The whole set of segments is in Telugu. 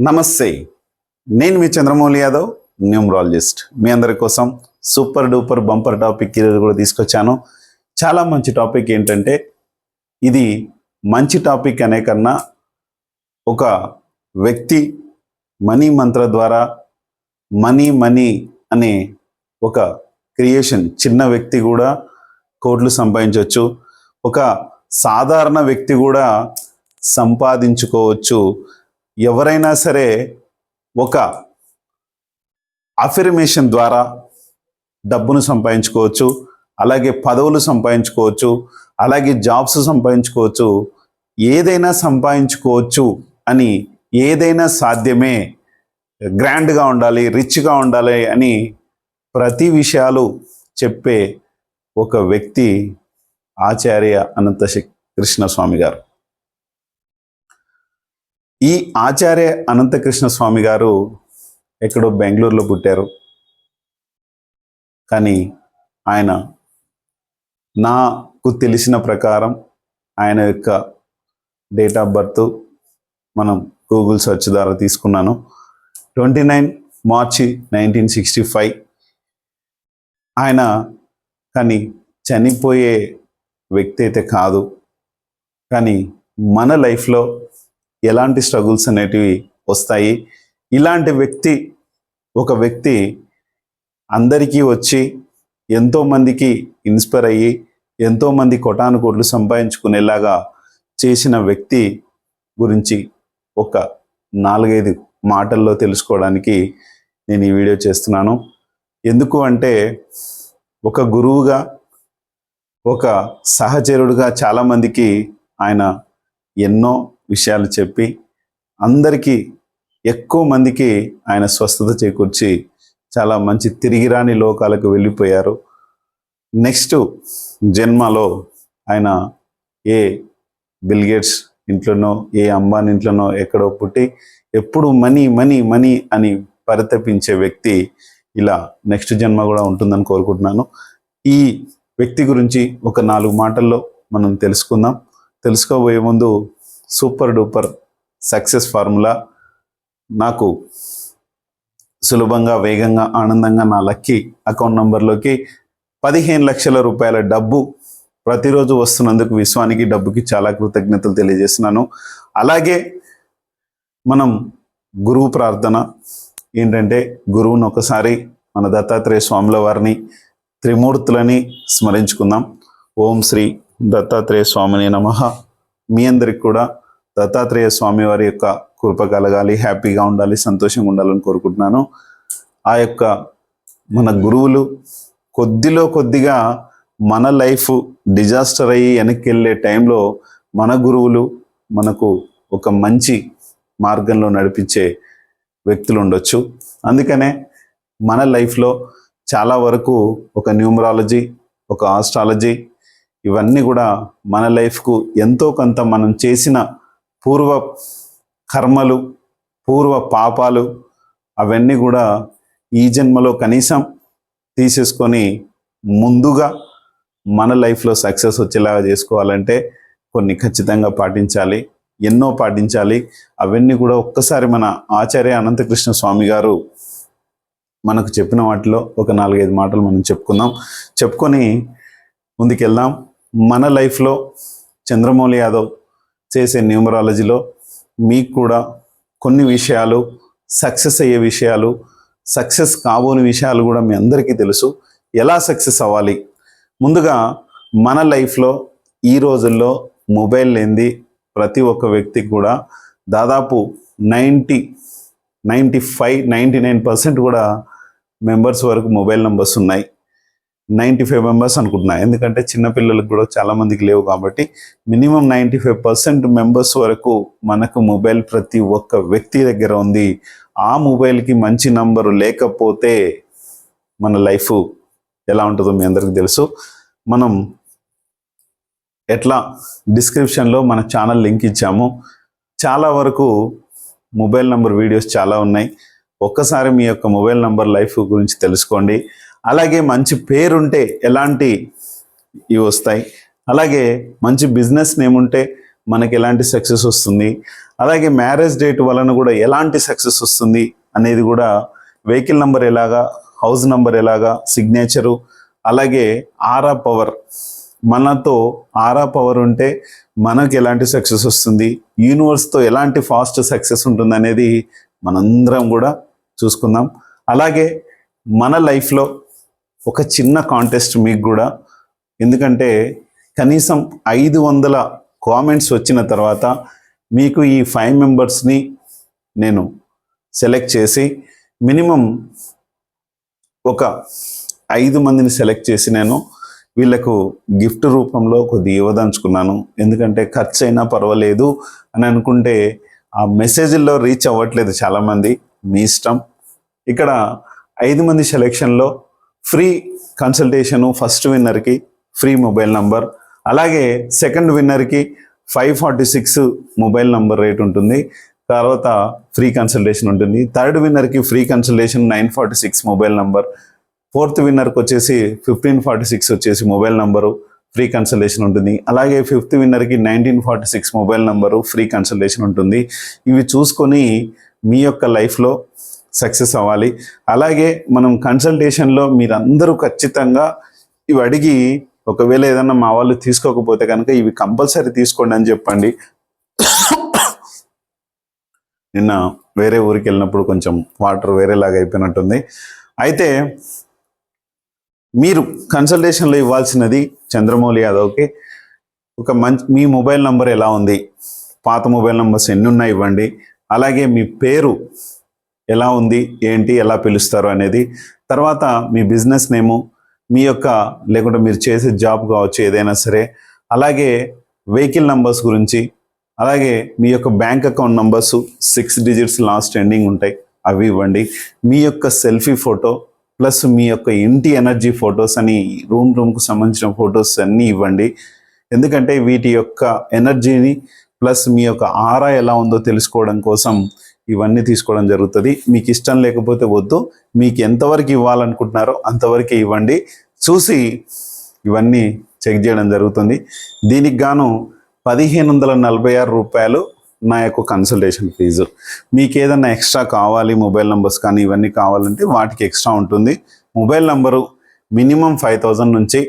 నమస్తే, నేను మీ చంద్రమౌళి యాదవ్, న్యూమరాలజిస్ట్. మీ అందరి కోసం సూపర్ డూపర్ బంపర్ టాపిక్ ఈరోజు కూడా తీసుకొచ్చాను. చాలా మంచి టాపిక్. ఏంటంటే ఇది మంచి టాపిక్ అనే కన్నా ఒక వ్యక్తి మనీ మంత్ర ద్వారా మనీ అనే ఒక క్రియేషన్, చిన్న వ్యక్తి కూడా కోట్లు సంపాదించవచ్చు, ఒక సాధారణ వ్యక్తి కూడా సంపాదించుకోవచ్చు. ఎవరైనా సరే ఒక అఫర్మేషన్ ద్వారా డబ్బును సంపాదించుకోవచ్చు, అలాగే పదవులు సంపాదించుకోవచ్చు, అలాగే జాబ్స్ సంపాదించుకోవచ్చు. ఏదైనా సంపాదించుకోవచ్చు అని, ఏదైనా సాధ్యమే, గ్రాండ్గా ఉండాలి, రిచ్గా ఉండాలి అని ప్రతి విషయాలు చెప్పే ఒక వ్యక్తి ఆచార్య అనంత కృష్ణ స్వామి గారు. ఈ ఆచార్య అనంత కృష్ణ స్వామి గారు ఎక్కడో బెంగళూరులో పుట్టారు. కానీ ఆయన, నాకు తెలిసిన ప్రకారం ఆయన యొక్క డేట్ ఆఫ్ బర్త్ మనం గూగుల్ సెర్చ్ ద్వారా తీసుకున్నాను. 29 మార్చి 1965 ఆయన. కానీ చనిపోయే వ్యక్తి అయితే కాదు. కానీ మన లైఫ్లో ఎలాంటి స్ట్రగుల్స్ అనేటివి వస్తాయి. ఇలాంటి వ్యక్తి, ఒక వ్యక్తి అందరికీ వచ్చి ఎంతోమందికి ఇన్స్పైర్ అయ్యి ఎంతోమంది కోటాను కోట్లు సంపాదించుకునేలాగా చేసిన వ్యక్తి గురించి ఒక 4-5 మాటల్లో తెలుసుకోవడానికి నేను ఈ వీడియో చేస్తున్నాను. ఎందుకు అంటే ఒక గురువుగా, ఒక సహచరుడుగా చాలామందికి ఆయన ఎన్నో విషయాలు చెప్పి అందరికీ, ఎక్కువ మందికి ఆయన స్వస్థత చేకూర్చి చాలా మంచి తిరిగిరాని లోకాలకు వెళ్ళిపోయారు. నెక్స్ట్ జన్మలో ఆయన ఏ బిల్ గేట్స్ ఇంట్లోనో, ఏ అంబానీ ఇంట్లోనో ఎక్కడో పుట్టి ఎప్పుడు మనీ అని పరితపించే వ్యక్తి ఇలా నెక్స్ట్ జన్మ కూడా ఉంటుందని కోరుకుంటున్నాను. ఈ వ్యక్తి గురించి ఒక 4 మాటల్లో మనం తెలుసుకుందాం. తెలుసుకోబోయే ముందు సూపర్ డూపర్ సక్సెస్ ఫార్ములా, నాకు సులభంగా, వేగంగా, ఆనందంగా నా లక్కీ అకౌంట్ నంబర్లోకి 15 లక్షల రూపాయల డబ్బు ప్రతిరోజు వస్తున్నందుకు విశ్వానికి, డబ్బుకి చాలా కృతజ్ఞతలు తెలియజేస్తున్నాను. అలాగే మనం గురువు ప్రార్థన ఏంటంటే, గురువును ఒకసారి మన దత్తాత్రేయ స్వాముల వారిని, త్రిమూర్తులని స్మరించుకుందాం. ఓం శ్రీ దత్తాత్రేయ స్వామిని నమః. మీ అందరికి కూడా దత్తాత్రేయ స్వామి వారి యొక్క కృప కలగాలి, హ్యాపీగా ఉండాలి, సంతోషంగా ఉండాలని కోరుకుంటున్నాను. ఆ యొక్క మన గురువులు కొద్దిగా మన లైఫ్ డిజాస్టర్ అయ్యి వెనక్కి వెళ్ళే టైంలో మన గురువులు మనకు ఒక మంచి మార్గంలో నడిపించే వ్యక్తులు ఉండొచ్చు. అందుకనే మన లైఫ్లో చాలా వరకు ఒక న్యూమరాలజీ, ఒక ఆస్ట్రాలజీ, ఇవన్నీ కూడా మన లైఫ్కు ఎంతో కొంత మనం చేసిన పూర్వ కర్మలు, పూర్వ పాపాలు అవన్నీ కూడా ఈ జన్మలో కనీసం తీసేసుకొని ముందుగా మన లైఫ్లో సక్సెస్ వచ్చేలాగా చేసుకోవాలంటే కొన్ని ఖచ్చితంగా పాటించాలి, ఎన్నో పాటించాలి. అవన్నీ కూడా ఒక్కసారి మన ఆచార్య అనంతకృష్ణ స్వామి గారు మనకు చెప్పిన వాటిలో ఒక 4-5 మాటలు మనం చెప్పుకొని ముందుకెళ్దాం. మన లైఫ్లో చంద్రమౌళి యాదవ్ చేసే న్యూమరాలజీలో మీకు కూడా కొన్ని విషయాలు, సక్సెస్ అయ్యే విషయాలు, సక్సెస్ కాబోని విషయాలు కూడా మీ అందరికీ తెలుసు. ఎలా సక్సెస్ అవ్వాలి? ముందుగా మన లైఫ్లో ఈ రోజుల్లో మొబైల్ లేనిది ప్రతి ఒక్క వ్యక్తికి కూడా దాదాపు 99% కూడా మెంబర్స్ వరకు మొబైల్ నెంబర్స్ ఉన్నాయి. 95 మెంబర్స్ అనుకుంటున్నా, ఎందుకంటే చిన్నపిల్లలకు కూడా చాలామందికి లేవు కాబట్టి మినిమం 95% మెంబర్స్ వరకు మనకు మొబైల్ ప్రతి ఒక్క వ్యక్తి దగ్గర ఉంది. ఆ మొబైల్కి మంచి నంబరు లేకపోతే మన లైఫ్ ఎలా ఉంటుందో మీ అందరికీ తెలుసు. మనం ఎట్లా డిస్క్రిప్షన్లో మన ఛానల్ లింక్ ఇచ్చాము. చాలా వరకు మొబైల్ నంబర్ వీడియోస్ చాలా ఉన్నాయి. ఒక్కసారి మీ యొక్క మొబైల్ నంబర్ లైఫ్ గురించి తెలుసుకోండి. అలాగే మంచి పేరుంటే ఎలాంటి ఇవి వస్తాయి, అలాగే మంచి బిజినెస్ నేమ్ ఉంటే మనకి ఎలాంటి సక్సెస్ వస్తుంది, అలాగే మ్యారేజ్ డేట్ వలన కూడా ఎలాంటి సక్సెస్ వస్తుంది అనేది కూడా, వెహికల్ నంబర్ ఎలాగా, హౌస్ నంబర్ ఎలాగా, సిగ్నేచరు, అలాగే ఆరా పవర్, మనతో ఆరా పవర్ ఉంటే మనకు ఎలాంటి సక్సెస్ వస్తుంది, యూనివర్స్తో ఎలాంటి ఫాస్ట్ సక్సెస్ ఉంటుంది అనేది మనందరం కూడా చూసుకుందాం. అలాగే మన లైఫ్లో ఒక చిన్న కాంటెస్ట్ మీకు కూడా, ఎందుకంటే కనీసం 500 కామెంట్స్ వచ్చిన తర్వాత మీకు ఈ 5 మెంబర్స్ని నేను సెలెక్ట్ చేసి, మినిమం ఒక 5 మందిని సెలెక్ట్ చేసి నేను వీళ్ళకు గిఫ్ట్ రూపంలో కొద్దిగా ఇవ్వదలుచుకున్నాను. ఎందుకంటే ఖర్చు అయినా పర్వాలేదు అని అనుకుంటే ఆ మెసేజ్ల్లో రీచ్ అవ్వట్లేదు చాలామంది, మీ ఇష్టం. ఇక్కడ 5 మంది సెలెక్షన్లో ఫ్రీ కన్సల్టేషను ఫస్ట్ విన్నర్కి ఫ్రీ మొబైల్ నంబర్, అలాగే సెకండ్ విన్నర్కి 546 మొబైల్ నంబర్ రేట్ ఉంటుంది, తర్వాత ఫ్రీ కన్సల్టేషన్ ఉంటుంది. థర్డ్ విన్నర్కి free consultation 946 mobile number, fourth విన్నర్కి వచ్చేసి 1546 వచ్చేసి మొబైల్ నంబరు ఫ్రీ కన్సల్టేషన్ ఉంటుంది. అలాగే ఫిఫ్త్ విన్నర్కి 1946 మొబైల్ నంబరు ఫ్రీ కన్సల్టేషన్ ఉంటుంది. ఇవి చూసుకొని మీ యొక్క లైఫ్లో సక్సెస్ అవ్వాలి. అలాగే మనం కన్సల్టేషన్లో మీరందరూ ఖచ్చితంగా ఇవి అడిగి, ఒకవేళ ఏదన్నా మా వాళ్ళు తీసుకోకపోతే కనుక ఇవి కంపల్సరీ తీసుకోండి అని చెప్పండి. నిన్న వేరే ఊరికి వెళ్ళినప్పుడు కొంచెం వాటర్ వేరేలాగా అయిపోయినట్టుంది. అయితే మీరు కన్సల్టేషన్లో ఇవ్వాల్సినది చంద్రమౌళి యాదవ్కి ఒక మీ మొబైల్ నంబర్ ఎలా ఉంది, పాత మొబైల్ నంబర్స్ ఎన్ని ఉన్నాయి ఇవ్వండి. అలాగే మీ పేరు ఎలా ఉంది, ఏంటి, ఎలా పిలుస్తారు అనేది, తర్వాత మీ బిజినెస్ నేము, మీ యొక్క లేకుంటే మీరు చేసే జాబ్ కావచ్చు ఏదైనా సరే, అలాగే వెహికల్ నంబర్స్ గురించి, అలాగే మీ యొక్క bank account numbers 6 digits last ending ఉంటాయి, అవి ఇవ్వండి. మీ యొక్క సెల్ఫీ ఫోటో ప్లస్ మీ యొక్క ఇంటి ఎనర్జీ ఫొటోస్ అని రూమ్కు సంబంధించిన ఫొటోస్ అన్నీ ఇవ్వండి. ఎందుకంటే వీటి యొక్క ఎనర్జీని ప్లస్ మీ యొక్క ఆరా ఎలా ఉందో తెలుసుకోవడం కోసం ఇవన్నీ తీసుకోవడం జరుగుతుంది. మీకు ఇష్టం లేకపోతే వద్దు, మీకు ఎంతవరకు ఇవ్వాలనుకుంటున్నారో అంతవరకే ఇవ్వండి. చూసి ఇవన్నీ చెక్ చేయడం జరుగుతుంది. దీనికి గాను 1546 రూపాయలు నా యొక్క కన్సల్టేషన్ ఫీజు. మీకు ఏదన్నా ఎక్స్ట్రా కావాలి, మొబైల్ నంబర్స్ కానీ ఇవన్నీ కావాలంటే వాటికి ఎక్స్ట్రా ఉంటుంది. మొబైల్ నంబరు మినిమం 5000 నుంచి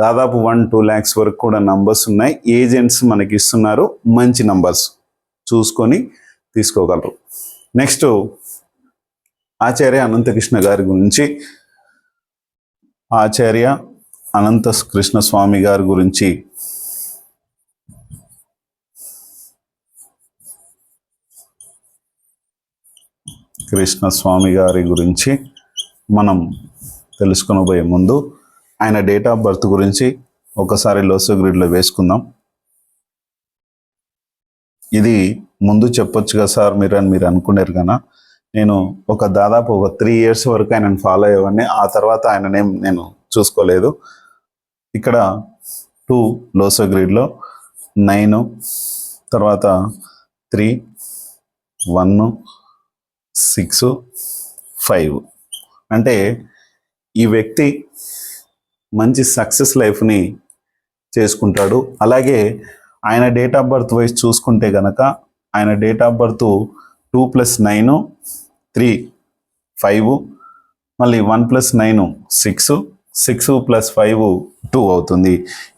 దాదాపు 1-2 lakhs వరకు కూడా నంబర్స్ ఉన్నాయి. ఏజెంట్స్ మనకి ఇస్తున్నారు, మంచి నంబర్స్ చూసుకొని తీసుకోగలరు. నెక్స్ట్ ఆచార్య అనంతకృష్ణ గారి గురించి, ఆచార్య అనంత కృష్ణ స్వామి గారి గురించి మనం తెలుసుకొనబోయే ముందు ఆయన డేట్ ఆఫ్ బర్త్ గురించి ఒకసారి లోసో గ్రిడ్లో వేసుకుందాం. ఇది ముందు చెప్పొచ్చుగా సార్ మీరు అనుకున్నారు కదా, నేను దాదాపు 3 years వరకు ఆయనను ఫాలో అయ్యేవాడిని. ఆ తర్వాత ఆయన నేమ్ నేను చూసుకోలేదు. ఇక్కడ 2 లోసో గ్రిడ్లో 9, తర్వాత 3, 1, 6, 5 అంటే ఈ వ్యక్తి మంచి సక్సెస్ లైఫ్ని చేసుకుంటాడు. అలాగే ఆయన డేట్ ఆఫ్ బర్త్ వైజ్ చూసుకుంటే కనుక ఆయన డేట్ ఆఫ్ బర్త్ 2 + 9 3, 5, మళ్ళీ 1 + 9 6, 6 + 5 2 అవుతుంది.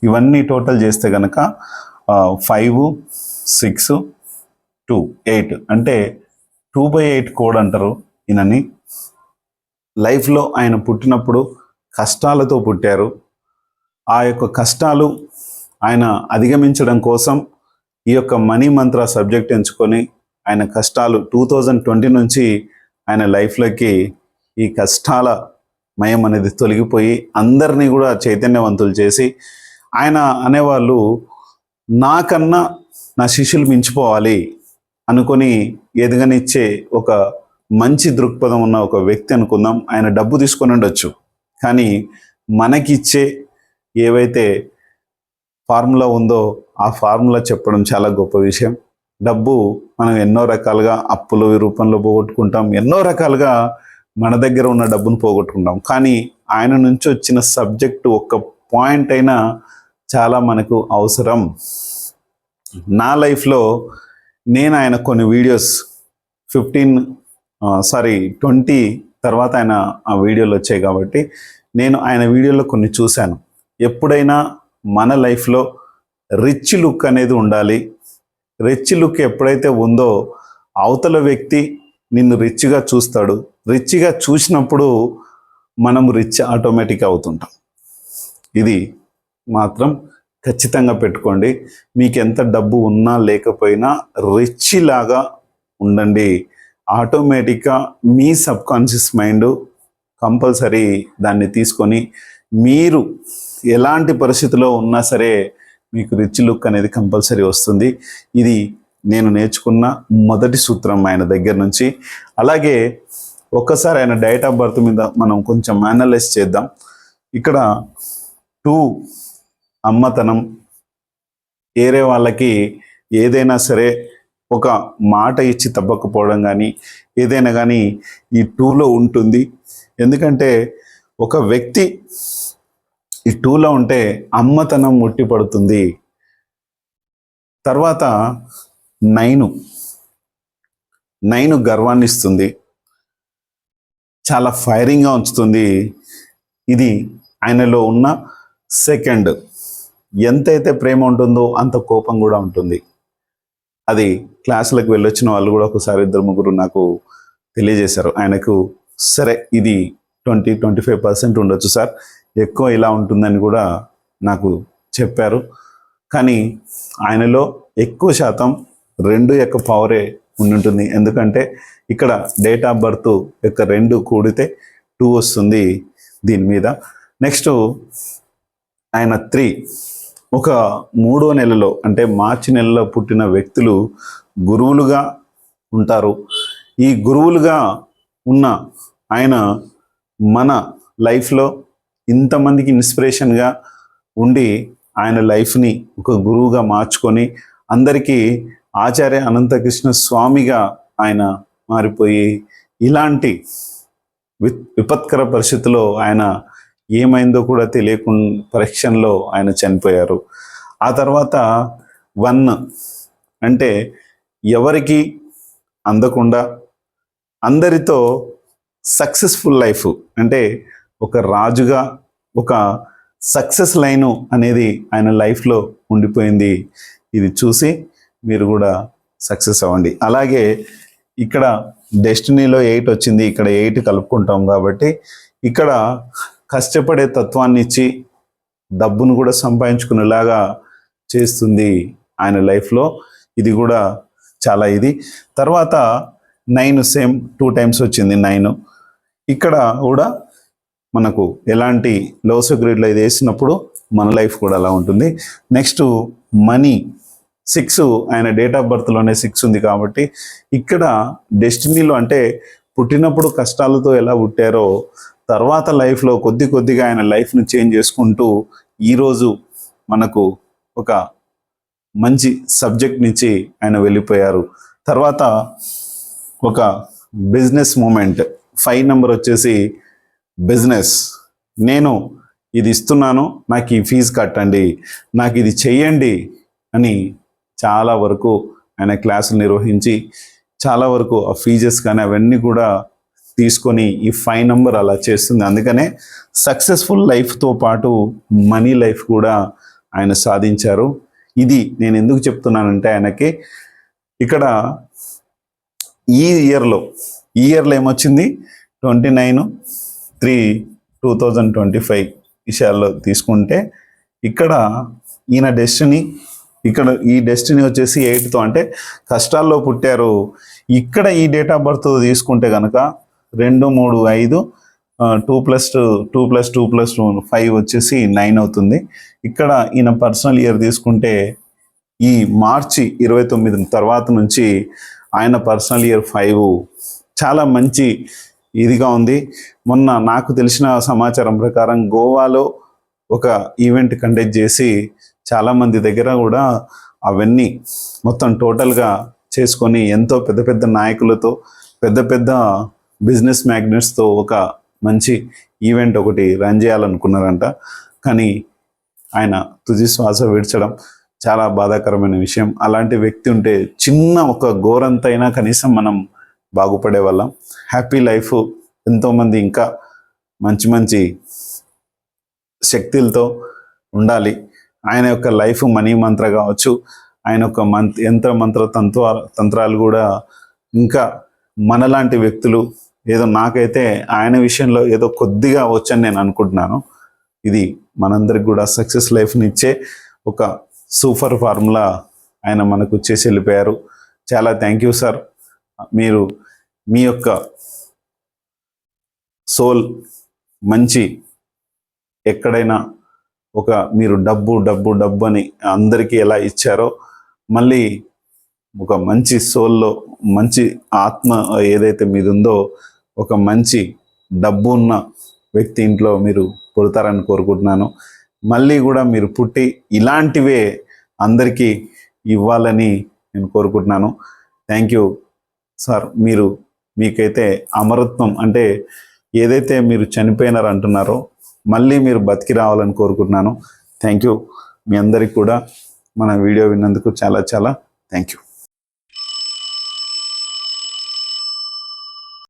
ఇవన్నీ టోటల్ చేస్తే కనుక 5, 6, 2, 8 అంటే 2/8 కోడ్ అంటారు ఈయనని. లైఫ్లో ఆయన పుట్టినప్పుడు కష్టాలతో పుట్టారు. ఆ యొక్క కష్టాలు ఆయన అధిగమించడం కోసం ఈ యొక్క మనీ మంత్ర సబ్జెక్ట్ ఎంచుకొని ఆయన కష్టాలు 2020 నుంచి ఆయన లైఫ్లోకి ఈ కష్టాల మయం అనేది తొలగిపోయి అందరినీ కూడా చైతన్యవంతులు చేసి, ఆయన అనేవాళ్ళు నాకన్నా నా శిష్యులు మించిపోవాలి అనుకొని ఎదగనిచ్చే ఒక మంచి దృక్పథం ఉన్న ఒక వ్యక్తి అనుకుందాం. ఆయన డబ్బు తీసుకొని ఉండొచ్చు, కానీ మనకిచ్చే ఏవైతే ఫార్ములా ఉందో ఆ ఫార్ములా చెప్పడం చాలా గొప్ప విషయం. డబ్బు మనం ఎన్నో రకాలుగా అప్పుల రూపంలో పోగొట్టుకుంటాం, ఎన్నో రకాలుగా మన దగ్గర ఉన్న డబ్బును పోగొట్టుకుంటాం. కానీ ఆయన నుంచి వచ్చిన సబ్జెక్టు ఒక్క పాయింట్ అయినా చాలా మనకు అవసరం. నా లైఫ్లో నేను ఆయన కొన్ని వీడియోస్ 20 తర్వాత ఆయన ఆ వీడియోలు వచ్చాయి కాబట్టి నేను ఆయన వీడియోలో కొన్ని చూశాను. ఎప్పుడైనా మన లైఫ్లో రిచ్ లుక్ అనేది ఉండాలి. రిచ్ లుక్ ఎప్పుడైతే ఉందో అవతల వ్యక్తి నిన్ను రిచ్గా చూస్తాడు. రిచ్గా చూసినప్పుడు మనం రిచ్ ఆటోమేటిక్ అవుతుంటాం. ఇది మాత్రం ఖచ్చితంగా పెట్టుకోండి. మీకు ఎంత డబ్బు ఉన్నా లేకపోయినా రిచ్ లాగా ఉండండి. ఆటోమేటిక్గా మీ సబ్కాన్షియస్ మైండ్ కంపల్సరీ దాన్ని తీసుకొని మీరు ఎలాంటి పరిస్థితిలో ఉన్నా సరే మీకు రిచ్ లుక్ అనేది కంపల్సరీ వస్తుంది. ఇది నేను నేర్చుకున్న మొదటి సూత్రం ఆయన దగ్గర నుంచి. అలాగే ఒక్కసారి ఆయన డేట్ ఆఫ్ బర్త్ మీద మనం కొంచెం అనలైజ్ చేద్దాం. ఇక్కడ 2 అమ్మతనం, వేరే వాళ్ళకి ఏదైనా సరే ఒక మాట ఇచ్చి తప్పకపోవడం కానీ ఏదైనా కానీ ఈ 2లో ఉంటుంది. ఎందుకంటే ఒక వ్యక్తి ఈ 2లో ఉంటే అమ్మతనం ముట్టిపడుతుంది. తర్వాత 9 గర్వాన్ని ఇస్తుంది, చాలా ఫైరింగ్గా ఉంచుతుంది. ఇది ఆయనలో ఉన్న సెకండ్. ఎంతైతే ప్రేమ ఉంటుందో అంత కోపం కూడా ఉంటుంది. అది క్లాసులకు వెళ్ళొచ్చిన వాళ్ళు కూడా ఒకసారి 2-3 నాకు తెలియజేశారు. ఆయనకు సరే ఇది 20-25% ఉండొచ్చు సార్, ఎక్కువ ఇలా ఉంటుందని కూడా నాకు చెప్పారు. కానీ ఆయనలో ఎక్కువ శాతం 2 యొక్క పవరే ఉంటుంది. ఎందుకంటే ఇక్కడ డేట్ ఆఫ్ బర్త్ యొక్క 2 కూడితే 2 వస్తుంది దీని మీద. నెక్స్ట్ ఆయన 3 ఒక 3వ నెలలో అంటే మార్చి నెలలో పుట్టిన వ్యక్తులు గురువులుగా ఉంటారు. ఈ గురువులుగా ఉన్న ఆయన మన లైఫ్లో ఇంతమందికి ఇన్స్పిరేషన్గా ఉండి ఆయన లైఫ్ని ఒక గురువుగా మార్చుకొని అందరికీ ఆచార్య అనంతకృష్ణ స్వామిగా ఆయన మారిపోయి ఇలాంటి విపత్కర పరిస్థితిలో ఆయన ఏమైందో కూడా తెలియకుండా పరీక్షల్లో ఆయన చనిపోయారు. ఆ తర్వాత 1 అంటే ఎవరికి అందకుండా అందరితో సక్సెస్ఫుల్ లైఫ్, అంటే ఒక రాజుగా ఒక సక్సెస్ లైను అనేది ఆయన లైఫ్లో ఉండిపోయింది. ఇది చూసి మీరు కూడా సక్సెస్ అవ్వండి. అలాగే ఇక్కడ డెస్టినీలో 8 వచ్చింది, ఇక్కడ 8 కలుపుకుంటాం కాబట్టి ఇక్కడ కష్టపడే తత్వాన్ని ఇచ్చి డబ్బును కూడా సంపాదించుకునేలాగా చేస్తుంది ఆయన లైఫ్లో. ఇది కూడా చాలా ఇది. తర్వాత 9 సేమ్ 2 టైమ్స్ వచ్చింది 9. ఇక్కడ కూడా మనకు ఎలాంటి లో సెక్యూరిటీలో ఇది వేసినప్పుడు మన లైఫ్ కూడా అలా ఉంటుంది. నెక్స్ట్ మనీ 6 ఆయన డేట్ ఆఫ్ బర్త్లోనే 6 ఉంది కాబట్టి ఇక్కడ డెస్టినీలో అంటే పుట్టినప్పుడు కష్టాలతో ఎలా పుట్టారో తర్వాత లైఫ్లో కొద్దిగా ఆయన లైఫ్ను చేంజ్ చేసుకుంటూ ఈరోజు మనకు ఒక మంచి సబ్జెక్ట్ నుంచి ఆయన వెళ్ళిపోయారు. తర్వాత ఒక బిజినెస్ మూమెంట్ 5 నెంబర్ వచ్చేసి బిజినెస్. నేను ఇది ఇస్తున్నాను, నాకు ఈ ఫీజు కట్టండి, నాకు ఇది చెయ్యండి అని చాలా వరకు ఆయన క్లాసులు నిర్వహించి చాలా వరకు ఆ ఫీజెస్ కానీ అవన్నీ కూడా తీసుకొని ఈ 5 నెంబర్ అలా చేస్తుంది. అందుకనే సక్సెస్ఫుల్ లైఫ్తో పాటు మనీ లైఫ్ కూడా ఆయన సాధించారు. ఇది నేను ఎందుకు చెప్తున్నానంటే ఆయనకి ఇక్కడ ఈ ఇయర్లో ఏమొచ్చింది 29/3/2025 విషయాల్లో తీసుకుంటే ఇక్కడ ఈయన డెస్టినీ, ఇక్కడ ఈ డెస్టినీ వచ్చేసి 8తో అంటే కష్టాల్లో పుట్టారు. ఇక్కడ ఈ డేట్ ఆఫ్ బర్త్ తీసుకుంటే కనుక 2, 3, 5 2 + 2 + 5 వచ్చేసి 9 అవుతుంది. ఇక్కడ ఈయన పర్సనల్ ఇయర్ తీసుకుంటే ఈ మార్చి 29 తర్వాత నుంచి ఆయన పర్సనల్ ఇయర్ 5 చాలా మంచి ఇదిగా ఉంది. మొన్న నాకు తెలిసిన సమాచారం ప్రకారం గోవాలో ఒక ఈవెంట్ కండక్ట్ చేసి చాలామంది దగ్గర కూడా అవన్నీ మొత్తం టోటల్గా చేసుకొని ఎంతో పెద్ద నాయకులతో పెద్ద బిజినెస్ మ్యాగ్నెట్స్తో ఒక మంచి ఈవెంట్ ఒకటి రన్ చేయాలనుకున్నారంట. కానీ ఆయన తుది శ్వాస విడిచడం చాలా బాధాకరమైన విషయం. అలాంటి వ్యక్తి ఉంటే చిన్న ఒక గోరంతైనా కనీసం మనం బాగుపడే వాళ్ళం. హ్యాపీ లైఫ్ ఎంతోమంది ఇంకా మంచి మంచి శక్తులతో ఉండాలి. ఆయన యొక్క లైఫ్ మనీ మంత్ర కావచ్చు, ఆయన యొక్క యంత్ర తంత్రాలు కూడా ఇంకా మనలాంటి వ్యక్తులు ఏదో నాకైతే ఆయన విషయంలో ఏదో కొద్దిగా వచ్చని నేను అనుకుంటున్నాను. ఇది మనందరికి కూడా సక్సెస్ లైఫ్ని ఇచ్చే ఒక సూపర్ ఫార్ములా ఆయన మనకు చేసి వెళ్ళిపోయారు. చాలా థ్యాంక్ యూ సార్. మీరు మీ యొక్క సోల్ మంచి ఎక్కడైనా మీరు డబ్బు అని అందరికీ ఎలా ఇచ్చారో మళ్ళీ ఒక మంచి సోల్లో మంచి ఆత్మ ఏదైతే మీది ఉందో ఒక మంచి డబ్బు ఉన్న వ్యక్తి ఇంట్లో మీరు పుడతారని కోరుకుంటున్నాను. మళ్ళీ కూడా మీరు పుట్టి ఇలాంటివే అందరికీ ఇవ్వాలని నేను కోరుకుంటున్నాను. Thank you sir. మీకైతే అమరత్వం అంటే ఏదైతే మీరు చనిపోయినారు అంటున్నారో మళ్ళీ మీరు బతికి రావాలని కోరుకుంటున్నాను. Thank you. మీ అందరికి కూడా మన వీడియో విన్నందుకు చాలా చాలా థ్యాంక్ యూ.